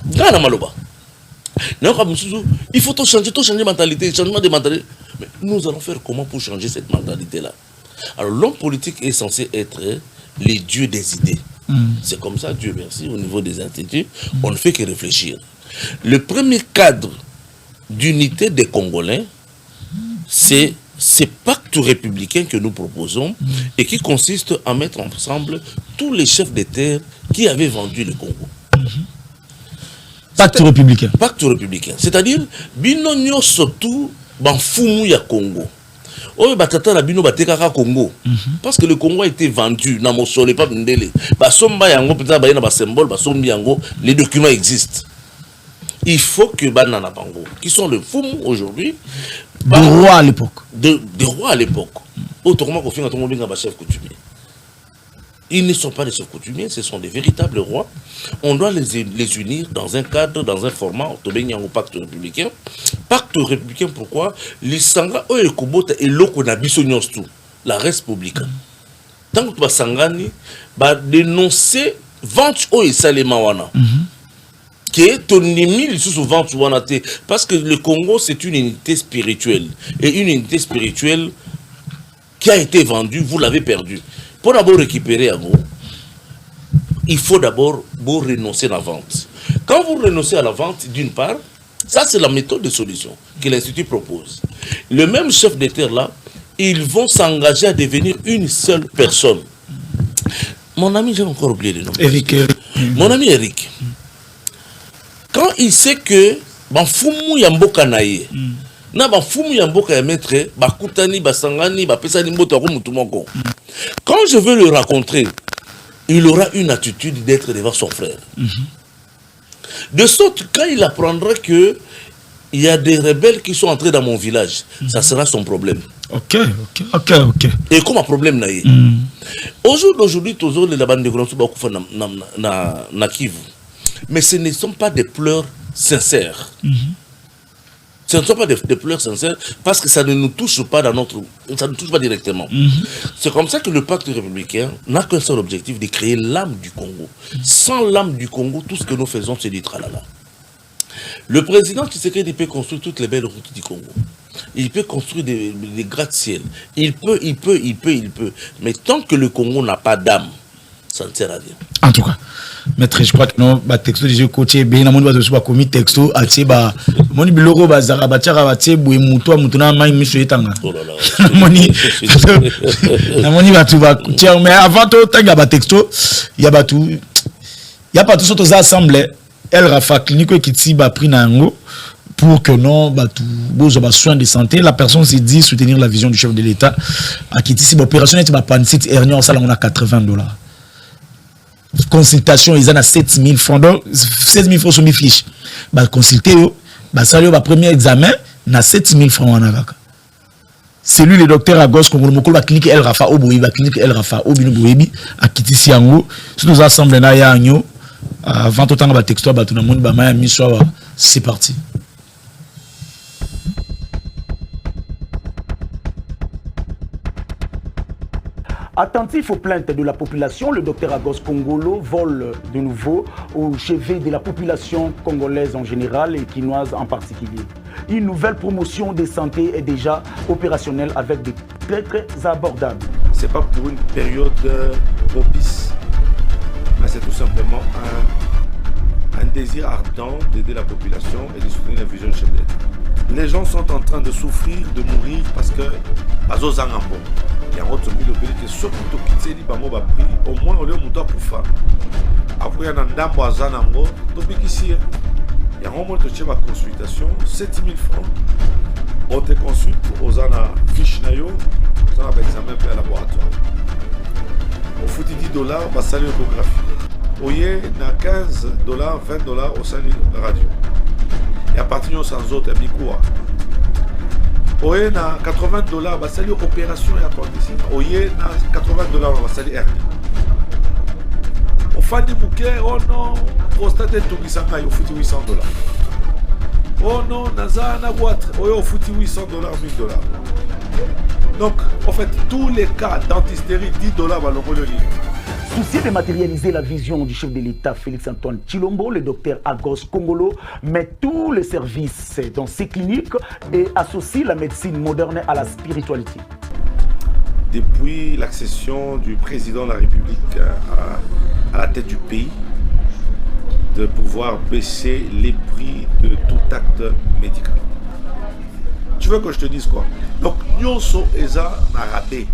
Il faut tout changer de mentalité, changement de mentalité. Mais nous allons faire comment pour changer cette mentalité-là? Alors l'homme politique est censé être les dieux des idées. C'est comme ça, Dieu merci, au niveau des instituts, on ne fait que réfléchir. Le premier cadre d'unité des Congolais, c'est ces pactes républicains que nous proposons et qui consiste à mettre ensemble tous les chefs de terre qui avaient vendu le Congo. Pacte républicain. Pacte républicain. C'est-à-dire, binonyo surtout, banfumu ya Congo. Oh, batata la bino batekaka Congo. Parce que le Congo a été vendu, na mosole pas ndele. Basomba yango peut-être ba na ba symbole, basombi yango, les documents existent. Il faut que Banana Bango, qui sont le Fumu aujourd'hui, des rois à l'époque. Des rois à l'époque. Autrement qu'on fait un chef coutumier. Ils ne sont pas des chefs coutumiers, ce sont des véritables rois. On doit les unir dans un cadre, dans un format, au pacte républicain. Pacte républicain, pourquoi? L'Isanga, eux, et Kubota, et l'Oko tout. La République. Tant que tu vas sangani, va dénoncer vente et salemawana. Qui est ton ennemi souvent parce que le Congo c'est une unité spirituelle et une unité spirituelle qui a été vendue, vous l'avez perdue. Pour d'abord récupérer à vous, il faut d'abord vous renoncer à la vente. Quand vous renoncez à la vente, d'une part, ça c'est la méthode de solution que l'Institut propose. Le même chef de terre là, ils vont s'engager à devenir une seule personne. Mon ami, j'ai encore oublié le nom. Eric. Mon ami Eric. Quand il sait que Fumu Yamboka naye, na Fumu Yamboka ya maître, Bakutani, Basangani, Bapesani Mboto Mutumoko. Quand je veux le rencontrer, il aura une attitude d'être devant son frère. De sorte quand il apprendra que il y a des rebelles qui sont entrés dans mon village, ça sera son problème. Ok. Et comme un problème naye. Aujourd'hui, toujours les bandes de grands na Kivu. Mais ce ne sont pas des pleurs sincères. Ce ne sont pas des pleurs sincères parce que ça ne nous touche pas ça ne touche pas directement. C'est comme ça que le pacte républicain n'a qu'un seul objectif, de créer l'âme du Congo. Sans l'âme du Congo, tout ce que nous faisons, c'est du tralala. Le président Tshisekedi peut construire toutes les belles routes du Congo. Il peut construire des gratte-ciel. Il peut. Mais tant que le Congo n'a pas d'âme, ça ne sert à rien. En tout cas, maître, je crois que non, bah texto déjà coaché bien na moni ba zo ba komi texto atie ba moni biloko ba zara ba tiara ba tie boye muto na mai miso etanga. Oh là là. Moni na moni ba tu ba tiens mais avant tout tanga ba texto, il y a ba tout il y a pas tout sortes assemblées El Rafa clinique qui ti ba pris na ngo pour que non bah tout besoin de soins de santé la personne s'est dit soutenir la vision du chef de l'État à qui si l'opération est ba pancite hernie ça là on a $80. Consultation ils en a 7000 francs donc 16000 francs sur mes fiches bah consulter bah ça le premier examen na 7000 francs en avaka c'est lui le docteur Agos Kongolo moko ba clinique El Rafa Oboyi ba clinique El Rafa Obino Boyebi à Kitisi yango sur nos assemblées na ya agno avant tout temps ba texto ba tout na monde ba maya miso c'est parti. Attentif aux plaintes de la population, le docteur Agos Kongolo vole de nouveau au chevet de la population congolaise en général et quinoise en particulier. Une nouvelle promotion de santé est déjà opérationnelle avec des très abordables. Ce n'est pas pour une période propice, mais c'est tout simplement un désir ardent d'aider la population et de soutenir la vision du chef d'État. Les gens sont en train de souffrir, de mourir parce que il y a un autre milieu qui est surtout qui au moins on lui a kufa. Après il y a un ndambo azanango, il y a un moment de consultation, 7000 francs. On te consulte aux ana fiche nayo, on a examen pour le laboratoire. Au fout $10, bah salut échographie. Oye na $15, $20 au salut radio. Et à partir de sans autres, il y a Oye na $80, bah salut opération et appendicite. Oye na $80, bah salut hernie. Au fin du bouquet, oh non, prostate et tout ça, il faut $800. Oh non, naza na boîte, oh faut $800, $1000. Donc, en fait, tous les cas d'antistérie, $10 va le lire. Soucieux de matérialiser la vision du chef de l'État Félix-Antoine Tshilombo, le docteur Agos Kongolo met tous les services dans ses cliniques et associe la médecine moderne à la spiritualité. Depuis l'accession du président de la République à la tête du pays, de pouvoir baisser les prix de tout acte médical. Tu veux que je te dise quoi? Donc, nous sommes rabais,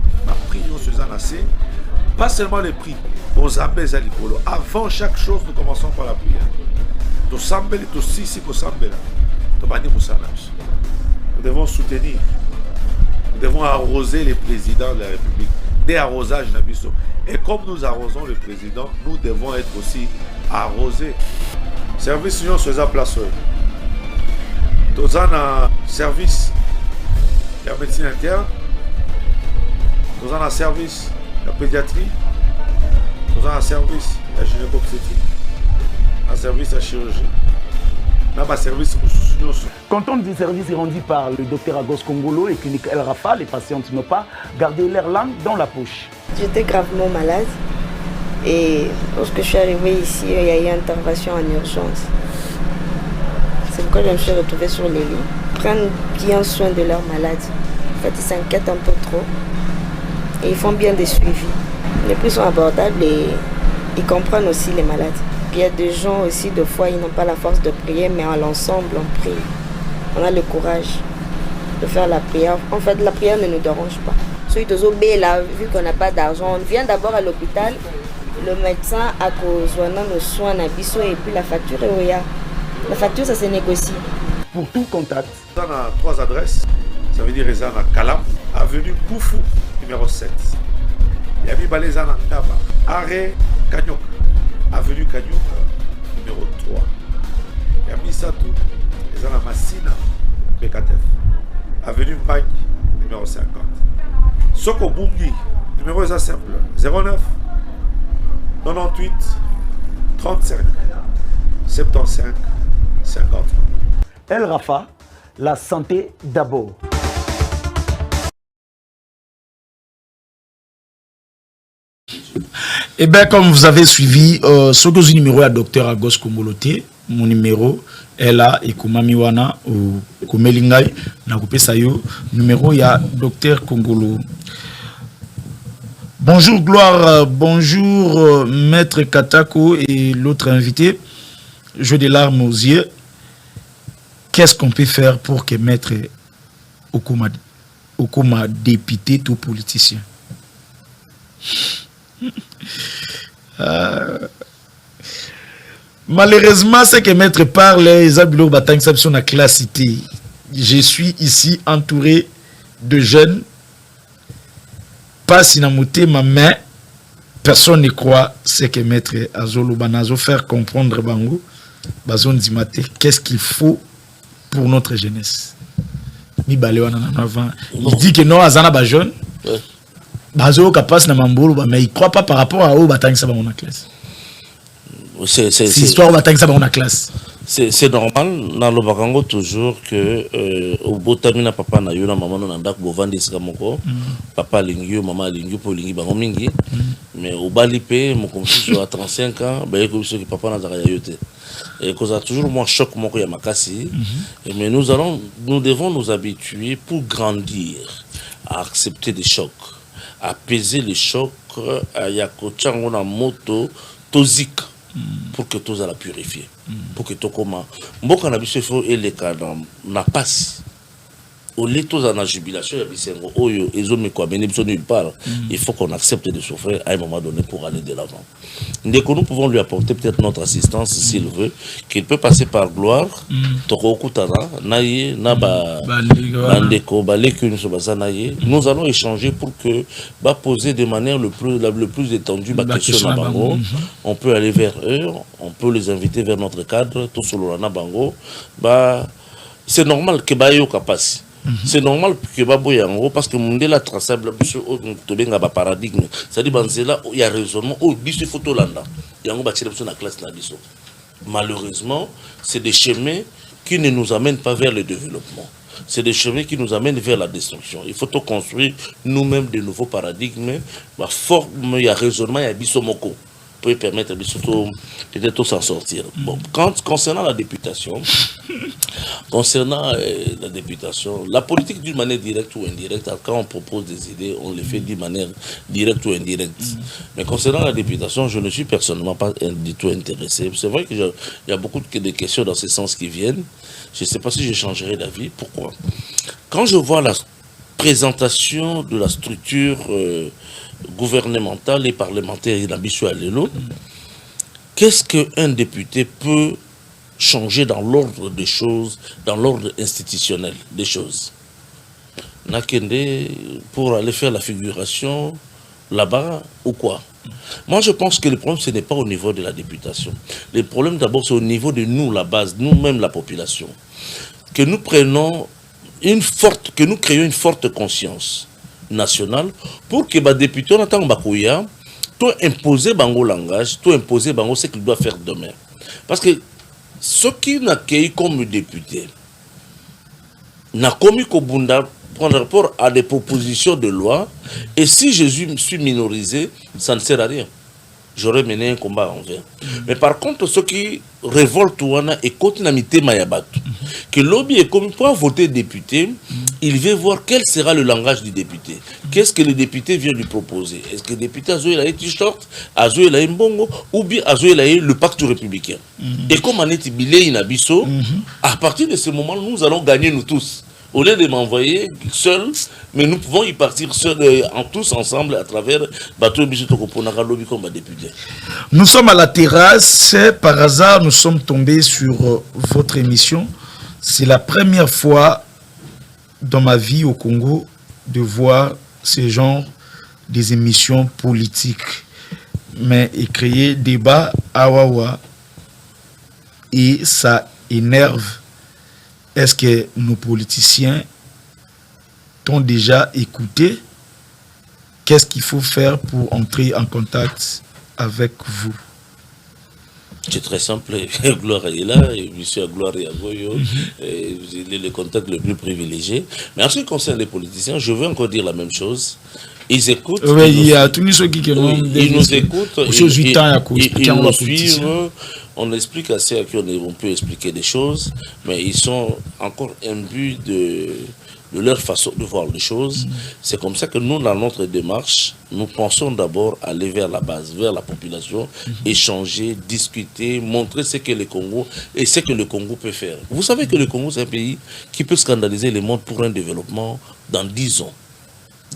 prix nous sommes assez. Pas seulement les prix, avant chaque chose, nous commençons par la prière. Nous devons soutenir, nous devons arroser les présidents de la République, des arrosages d'Abisso. Et comme nous arrosons le président, nous devons être aussi arrosés. Service union sur la place. Nous avons un service de la médecine interne, nous avons un service la pédiatrie, nous avons un service de la gynécopédie, un service de la chirurgie, nous avons un service de Quand on dit service rendu par le docteur Agos Kongolo et clinique El Rafa, les patientes n'ont pas gardé leur langue dans la poche. J'étais gravement malade et lorsque je suis arrivée ici, il y a eu une intervention en urgence. C'est pourquoi je me suis retrouvée sur les lits. Prennent bien soin de leurs malades. En fait, ils s'inquiètent un peu trop. Et ils font bien des suivis. Les prix sont abordables et ils comprennent aussi les malades. Il y a des gens aussi, des fois, ils n'ont pas la force de prier, mais à l'ensemble, on prie. On a le courage de faire la prière. En fait, la prière ne nous dérange pas. Ceux qui sont là, vu qu'on n'a pas d'argent, on vient d'abord à l'hôpital. Le médecin a besoin de nos soins et puis la facture est où. La facture, ça se négocie. Pour tout contact. On a 3 adresses. Ça veut dire Rezana Kalam, avenue Koufou, numéro 7. Yami Balezana Ndaba, arrêt Kanyok, avenue Kanyok, numéro 3. Yami Satou, Rezana Massina, Bekatef, avenue Mbagne, numéro 50. Soko Bungi, numéro est simple, 09 98 35 75 50. El Rafa, la santé d'abord. Eh bien, comme vous avez suivi, ce numéro à Dr Agos Kongoloté, mon numéro est là, et Kumamiwana, ou Kumelingay, Nakupe Sayo, numéro, il y a Dr Kongolo. Bonjour Gloire, bonjour Maître Katako et l'autre invité. J'ai des larmes aux yeux. Qu'est-ce qu'on peut faire pour que Maître Okuma député tout politicien? Malheureusement, ce que Maître parle, les abulot batang sur la classité. Je suis ici entouré de jeunes. Pas sinamoté ma main. Personne ne croit ce que Maître Azolo Banazo faire comprendre Bango. Bazon Dimate, qu'est-ce qu'il faut pour notre jeunesse? Il dit que non, Azana ba jeune. Bazo capable na mambolo, mais il croit pas par rapport à où batang ça dans la classe. C'est histoire batang ça dans la classe. C'est normal dans le barango toujours que au botamina papa na yona maman na ndak bovandi sika moko papa lingio maman lingio po lingi bango mingi mais au balipe mon comfort à 35 ans ba yeko biso ki papa na zaka yote et cause toujours moi choc moko ya makasi mais nous devons nous habituer pour grandir à accepter des chocs, à apaiser les chocs, à yakochango na moto tozik pour que tous à la purifier, pour que tout comment mboka na biso faut et les cadres na passe au lieu tous en jubilation yabisengo oyo ezomi kwa bene biso nulle part. Il faut qu'on accepte de souffrir à un moment donné pour aller de l'avant. Dès que nous pouvons lui apporter peut-être notre assistance s'il veut, qu'il peut passer par gloire toko kutana naye naba bandeko balekuni sobaza naye, nous allons échanger pour que va poser de manière le plus étendue ma question na bango. On peut aller vers eux, on peut les inviter vers notre cadre tout solo na bango ba c'est normal que ba yo kapasi. C'est normal que Babo Yango, parce que mon la traçable, paradigme, c'est-à-dire qu'il y a raisonnement, il photo là, Yango bâtir la classe na biso. Malheureusement, c'est des chemins qui ne nous amènent pas vers le développement. C'est des chemins qui nous amènent vers la destruction. Il faut construire nous-mêmes de nouveaux paradigmes, il y a raisonnement, il y a bisomoko. Peut permettre peut-être s'en sortir. Bon, concernant la députation, la politique d'une manière directe ou indirecte, quand on propose des idées, on les fait d'une manière directe ou indirecte. Mais concernant la députation, je ne suis personnellement pas du tout intéressé. C'est vrai qu'il y a beaucoup de questions dans ce sens qui viennent. Je ne sais pas si je changerai d'avis. Pourquoi? Quand je vois la présentation de la structure gouvernementale et parlementaire qu'est-ce qu'un député peut changer dans l'ordre des choses, dans l'ordre institutionnel des choses? Nakende pour aller faire la figuration là-bas ou quoi? Moi je pense que le problème ce n'est pas au niveau de la députation. Le problème d'abord c'est au niveau de nous, la base, nous-mêmes la population. Que nous créions une forte conscience national pour que les députés n'attendent pas tout imposer bango langage, tout imposer bango ce qu'il doit faire demain. Parce que ce qui n'a qu'à comme député n'a commis qu'au Bunda prendre rapport à des propositions de loi et si je suis minorisé, ça ne sert à rien. J'aurais mené un combat envers. Mais par contre, ce qui révolte et continue Mayabatu, que lobby est comme pour voter député, il veut voir quel sera le langage du député. Qu'est-ce que le député vient lui proposer? Est-ce que le député a joué la t-shirt, a joué la mbongo, ou bien a joué le pacte républicain? Et comme on est bilé inabiso, à partir de ce moment, nous allons gagner nous tous. Au lieu de m'envoyer seul, mais nous pouvons y partir seul, en tous ensemble à travers Bateau Bisotoko Ponaka Lobby comme député. Nous sommes à la terrasse, par hasard nous sommes tombés sur votre émission. C'est la première fois dans ma vie au Congo de voir ce genre des émissions politiques. Mais et créer débat à Wawa et ça énerve. Est-ce que nos politiciens t'ont déjà écouté? Qu'est-ce qu'il faut faire pour entrer en contact avec vous? C'est très simple. Gloire est là, et monsieur Gloire est à Goyo, il est le contact le plus privilégié. Mais en ce qui concerne les politiciens, je veux encore dire la même chose. Ils écoutent. Oui, il y a tous ceux qui ils nous écoutent. Ils nous suivent. On explique assez à qui on peut expliquer des choses, mais ils sont encore imbus de leur façon de voir les choses. C'est comme ça que nous, dans notre démarche, nous pensons d'abord aller vers la base, vers la population, échanger, discuter, montrer ce que le Congo et ce que le Congo peut faire. Vous savez que le Congo, c'est un pays qui peut scandaliser le monde pour un développement dans 10 ans.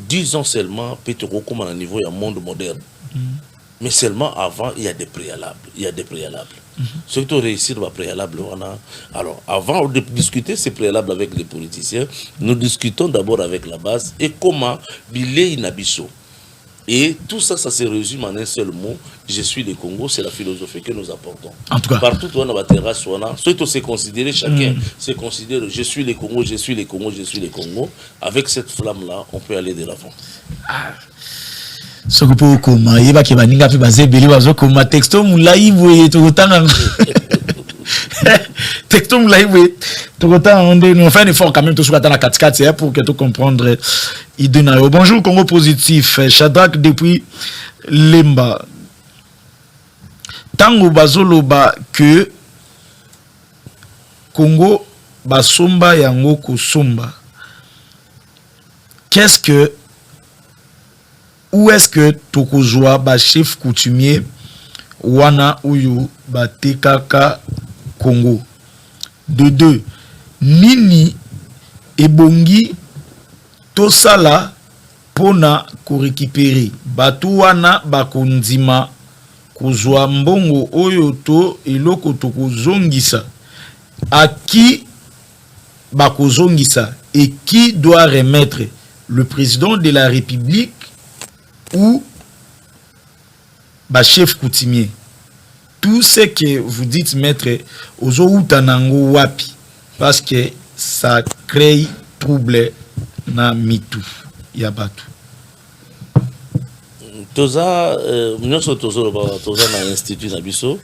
10 ans seulement, peut-être comme à un niveau, il y a un monde moderne. Mais seulement avant, il y a des préalables. Il y a des préalables. Surtout réussir les préalables. Alors, avant de discuter ces préalables avec les politiciens, nous discutons d'abord avec la base et comment biler Inabiso. Et tout ça, ça se résume en un seul mot. Je suis le Congo, c'est la philosophie que nous apportons. En tout cas. Partout où on a terrasse, surtout c'est considéré, chacun se considère, je suis le Congo, je suis le Congo, je suis le Congo. Avec cette flamme-là, on peut aller de l'avant. Ce que pour comment il va qui va ninga puis baser beli wazo comme texto mulai boye to tanga texto mulai boye to tanga on nous fait un effort quand même tout sur la 4-4 pour que tout comprendre idena. Bonjour Congo positif Shadrack depuis Lemba tango bazoloba que Congo basomba yango kosomba. Qu'est-ce que où est-ce que tokozwa ba chef coutumier wana uyu ba tekaka Congo? De deux, nini ebongi tosala pona ko récupérer batu wana bakondima kozwa mbongo oyo to eloko tokozongisa à qui bakozongisa et qui doit remettre, le président de la République ou chef coutumier? Tout ce que vous dites, maître, ozo utanango wapi, parce que ça crée trouble na mitu yabatu. Toza nous toza na institut Nabiso,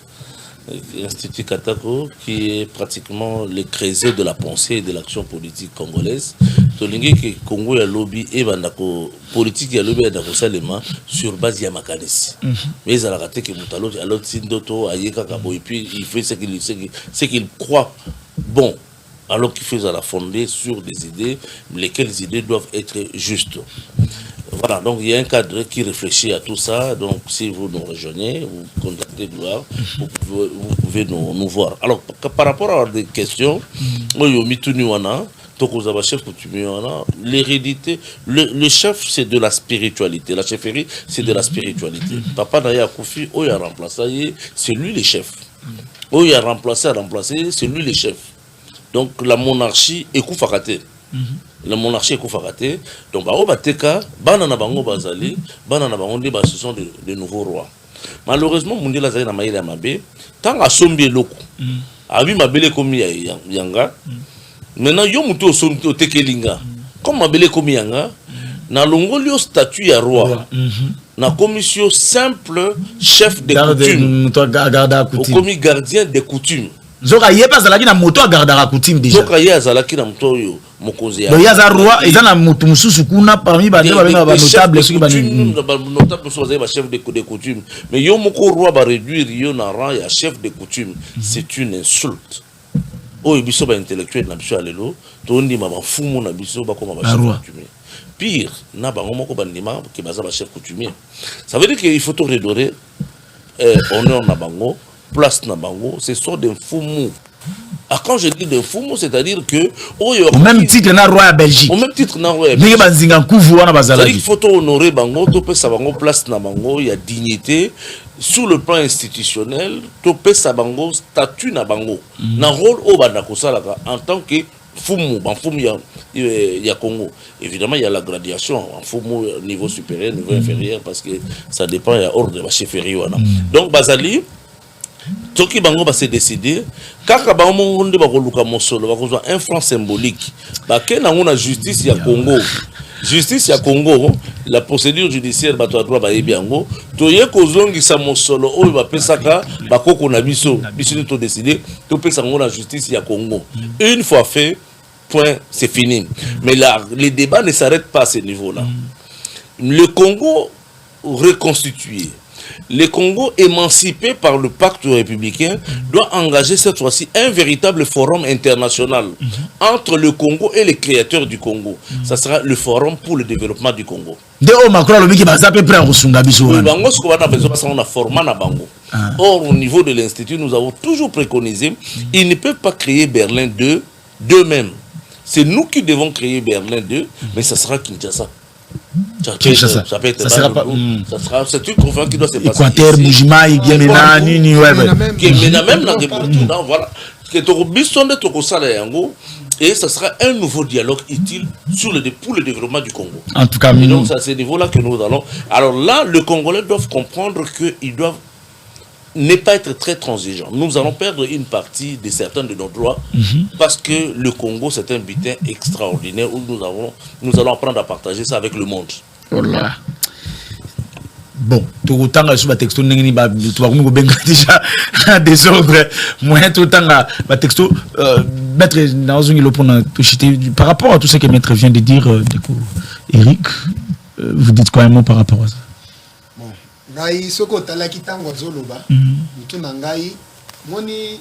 Institut Katako, qui est pratiquement le creuset de la pensée et de l'action politique congolaise. Tolingi que Congo ya lobby et bandako politique ya lobby ya salema sur base ya makanisi. Mais ça a raté que mutalo alors sindoto ayeka kabo et puis il fait ce qu'il croit bon, alors qu'il fait à la fonder sur des idées, lesquelles idées doivent être justes. Voilà, donc il y a un cadre qui réfléchit à tout ça. Donc si vous nous rejoignez, vous contactez Gloire, vous pouvez nous voir. Alors par rapport à des questions, l'hérédité, le chef c'est de la spiritualité, la chefferie c'est de la spiritualité. Papa Naya Koufi, il a remplacé, c'est lui le chef. Il a remplacé, c'est lui le chef. Donc la monarchie est Koufakate. La monarchie est Koufakate. Donc Bateka, Banana Bango Bazali, Banana Bango ce sont de nouveaux rois. Malheureusement, Mundela Zay na Maïla Mabé, tant à Sombi Loko, Abi Mabele Komi Yanga, maintenant Yomuto Sonto Tekelinga, comme Mabele Komi Yanga, na longolio statut ya roi, na commission simple chef de coutume, au commis gardien des coutumes. Zoka yeba zalaki na moto a garder la coutume déjà. Zoka yeba zalaki na moto yo mokonzi ya. Donc yaza roi ezana moto mususu kuna parmi ba notable ceux qui ba notable so ba chef de coutume. Mais yo moko roi ba réduire yo na rang ya chef de coutume, c'est une insulte. Oh biso ba intellectuel na biso alelo, to ndima ba fumu na biso ba koma ba chef coutumier. Pire, na ba moko ba ndima ke baza ba chef coutumier. Ça veut dire qu'il faut tout redorer honneur na bango. Place Nabango, ce sont des foumous. Ah, quand je dis des foumous, c'est-à-dire que au même titre na roi à Belgique. Au même titre na roi. Mais banzinga kuvu wana bazalaki. Il faut honorer Bango, to pe sabango place Nabango, il y a dignité sur le plan institutionnel, to pe sabango statut Nabango. Na rôle au bandako salaka en tant que foumou, ban foumou ya Congo. Évidemment, il y a la gradation en foumou niveau supérieur, niveau inférieur parce que ça dépend il y a ordre de la chefferie wana. Donc Bazali Toki bango va se décider kaka bango nde ba koluka mosolo ba kozwa un franc symbolique ba kena ngona justice ya Congo la procédure judiciaire ba to droit ba yebiango to ye kozongisa mosolo oyo ba pesaka ba koko na biso to décider to pesa ngona justice ya Congo. Une fois fait, point, c'est fini. Mais là les débats ne s'arrêtent pas à ce niveau-là. Le Congo reconstitué le Congo, émancipé par le pacte républicain, doit engager cette fois-ci un véritable forum international entre le Congo et les créateurs du Congo. Ça sera le forum pour le développement du Congo. Or, au niveau de l'Institut, nous avons toujours préconisé, ils ne peuvent pas créer Berlin 2 d'eux-mêmes. C'est nous qui devons créer Berlin 2, mais ça sera Kinshasa. Ça peut être c'est une conférence qui doit se passer Équateur, Boujima, Guémena, Nini, Guémena même voilà. Et ça sera un nouveau dialogue utile pour le développement du Congo. En tout cas, et donc c'est à ce niveau-là que nous allons. Alors là, les Congolais doivent comprendre qu'ils doivent ne pas être très transigeants. Nous allons perdre une partie de certains de nos droits parce que le Congo, c'est un butin extraordinaire où nous allons apprendre à partager ça avec le monde. Voilà. Bon, tout le temps, sur le texto, tu vas déjà désordre. Moi, tout le temps, le texto, Maître, par rapport à tout ce que Maître vient de dire, Eric, vous dites quoi un mot par rapport à ça? Ngai soko talaki tango zoloba mutu na ngai moni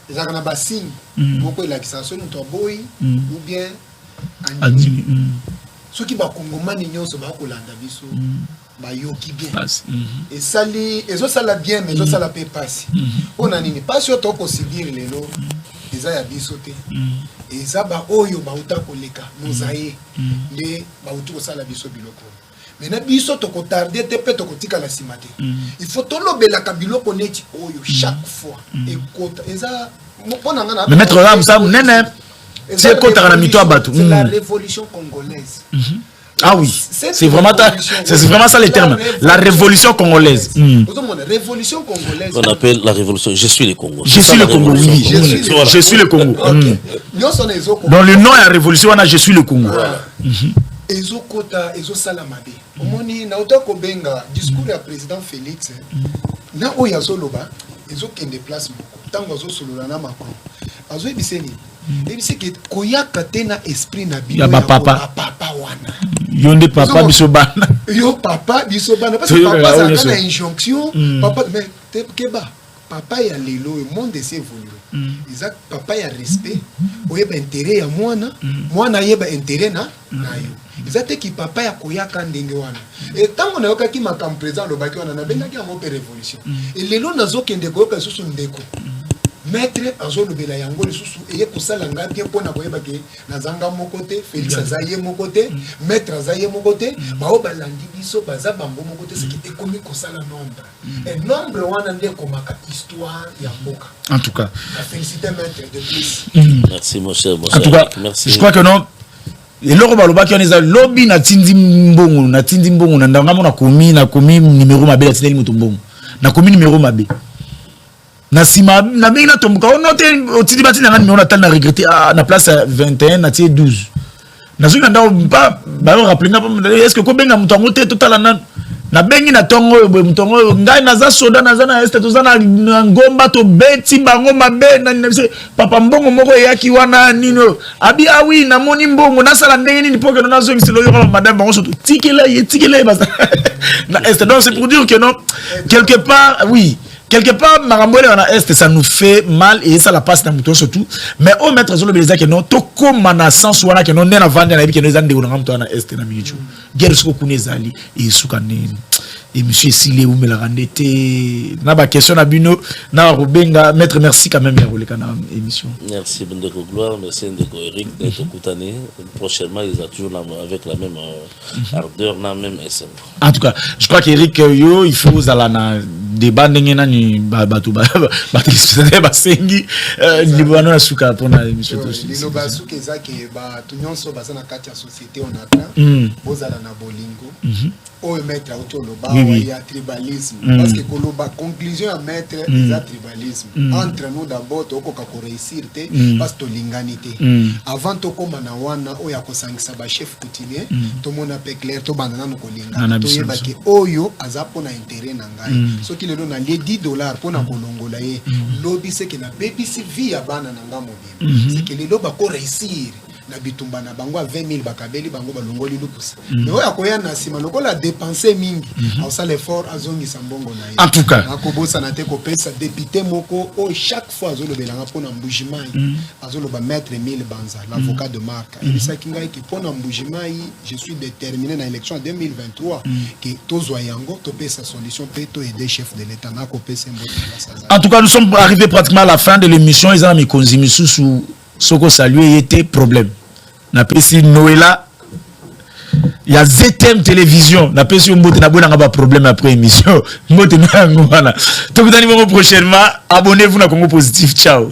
ezaka na basine moko elakisa so mutu aboyi ou bien ani soki bakongomani nyonso bakolanda biso bayoki bien esali ezosala bien mais ezosala pe pasi mpona nini pasi oyo tokosibiri lelo eza ya biso te eza baoyo bauta koleka mozaye nde bauti kosala biso biloko. Maintenant, biso toko tarder te pe toko tika la simate. Il faut tolobela kabiloko neti oyo chaque fois. Ekota eza mpona ngana. Mais Maître Ram ça nene. C'est kota kana mito abatu. C'est la révolution congolaise. Ah oui, c'est vraiment ça le terme. La révolution congolaise. Révolution congolaise. On appelle la révolution. Je suis le Congo. Je suis le Congo. Oui. Je suis le Congo. Dans le nom de la révolution, on a je suis le Congo. Ezo kota ezo salamabe. Omoni na otako benga discours ya président Félix. Na oya zoloba ezo kende place moko. Tango zo solola na Macron. Azo ebiseni. Ebiseki koyaka tena esprit na bino ya papa wana. Yonde papa bisobana. Yo papa bisobana parce que papa ça na injonction. Papa mais te keba. Papa ya lelo le monde s'est évolué. Isaac papa ya respect. Oyeba intérêt ya mwana. Mwana yeba intérêt na yo. Izate ki papa ya koyaka ndenge wana. Et tango na yoka ki makam président lo baki wana na benga ki amope révolution. Et lelo nazo kende koyoka susu ndeko. Maître azo lobela yango susu eye kosala nga bien pona koyeba ke nazanga moko te Félix azaye moko te maître azaye moko te bao balandi biso baza bambo moko te c'est que ekomi kosala nombre. Et nombre wana nde komaka histoire ya mboka. En tout cas, féliciter maître de plus. Merci mon cher. En tout cas, merci. Je crois que non. Et loro baloba qui on est lobby na tindi mbongo na ndanga mona komi numéro mabe la tindi mutumbongo na komi numéro mabe na sima na benga tombuka on note otidi bati na numéro na tal na regretter na place 21 na tie 12 na zuka ndao ba rappeler est-ce que ko benga mutango te total na bengi na tongo boy mutongo ngai naza soda naza na este tozana ngomba to beti bango mabe na papa mbongo moko yaki wana nino abi awi na moni mbongo na sala ndenge nini poke na zo ngiselo yo madame bango surtout tikela basa na este donc c'est pour dire que non quelque part oui quelque part marambole on a est ça nous fait mal et ça la passe dans mouton surtout mais au maître zolo beleza que non to comme na sens wana que non na vendre na bi que nous ande on ngam to na est na michu guerre soko kunezali et sukane et monsieur Silé ou me la rendete na ba question na bino na robenga maître merci quand même ya roleka na émission. Merci Ndeko Gloire, merci Ndeko Eric d'être koutané prochainement ils ont toujours avec la même ardeur na même SM. En tout cas, je crois qu'Eric yo il faut zalana débat ndenge nani batu ba téléspectateurs ba sengi libano na suka pona émission to aussi. Lino ba suka ezaki ba tunyonso bazana kati ya société on attend bozala na bolingo. Oyo maître autoloba ya tribalisme parce que koloba conclusion à mettre des tribalisme entre nous d'abord tokoka ko réussir te parce que l'inganité avant to koma na wana oya ko sangisa ba chef coutumier to mona pe clair to bandana no kolingana to yeba ke oyo azapo na intérêt na ngai soki lelo na les $10 pona kolongola ye lobi c'est que na BBC vie ya bana na ngamo bien c'est que lelo ba ko réussir na bitumba na bango 20 000 bakabeli bango balongoli lukusa mais oya koya na sima lokola dépenser mingi ça l'effort azongisa mbongo na ye en tout cas akobosa na te kopesa député moko o chaque fois azolobelanga mpona mbujimai azoloba maître Emile Banza l'avocat de marque ebisaki ngai ki mpona mbujimai je suis déterminé na élection en 2023 que tozwa yango topesa solution pe to aider chef de l'état na kopesa mbote. En tout cas, nous sommes arrivés pratiquement à la fin de l'émission. Ils ont mis Konzimisu sous Soko salué, il était problème. Na pesi Noëlla, il y a ZTM télévision. Na pesi Mbote na bona pas problème après émission. Mbote na ngwana. Donc nous allons prochainement. Abonnez-vous na Congo Positif. Ciao.